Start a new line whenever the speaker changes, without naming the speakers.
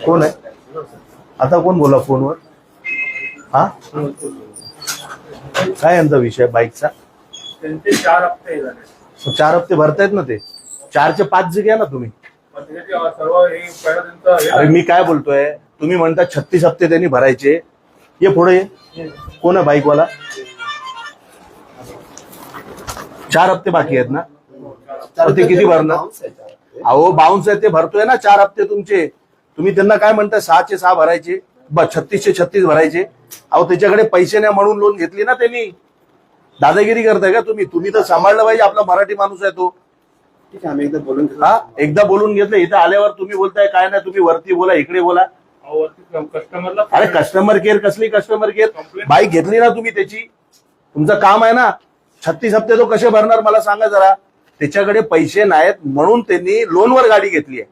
कोण आहे आता? कोण बोला फोनवर? हा, काय यांचा विषय बाईकचा?
त्यांचे 4 हप्ते झाले.
4 हप्ते भरतायत ना ते. 4चे 5 जे घ्या ना तुम्ही.
सर्व हे पहिलं त्यांचं
अरे मी काय बोलतोय, तुम्ही म्हणता 36 हप्ते त्यांनी भरायचे. ये पुढे ये. कोण आहे बाईकवाला? 4 हप्ते बाकी आहेत ना? तर ते किती भरणार? अहो बाउन्स आहे ते भरतोय ना 4 हप्ते तुमचे. तुम्ही त्यांना काय म्हणताय 6चे 6 भरायचे, 36चे 36 भरायचे. अहो त्याच्याकडे पैसे नाही म्हणून लोन घेतली ना त्यांनी. दादागिरी करताय का तुम्ही? तुम्ही तर सांभाळलं पाहिजे, आपला मराठी माणूस आहे तो.
ठीक आहे, आम्ही एकदा बोलून घेऊ.
हा, एकदा बोलून घेतलं. इथं आल्यावर तुम्ही बोलताय काय नाही, तुम्ही वरती बोला, इकडे बोला.
कस्टमरला
अरे कस्टमर केअर कसली कस्टमर केअर? बाईक घेतली ना तुम्ही त्याची, तुमचं काम आहे ना. 36 हप्ते तो कसे भरणार मला सांगा जरा. त्याच्याकडे पैसे नाहीत म्हणून त्यांनी लोनवर गाडी घेतली आहे.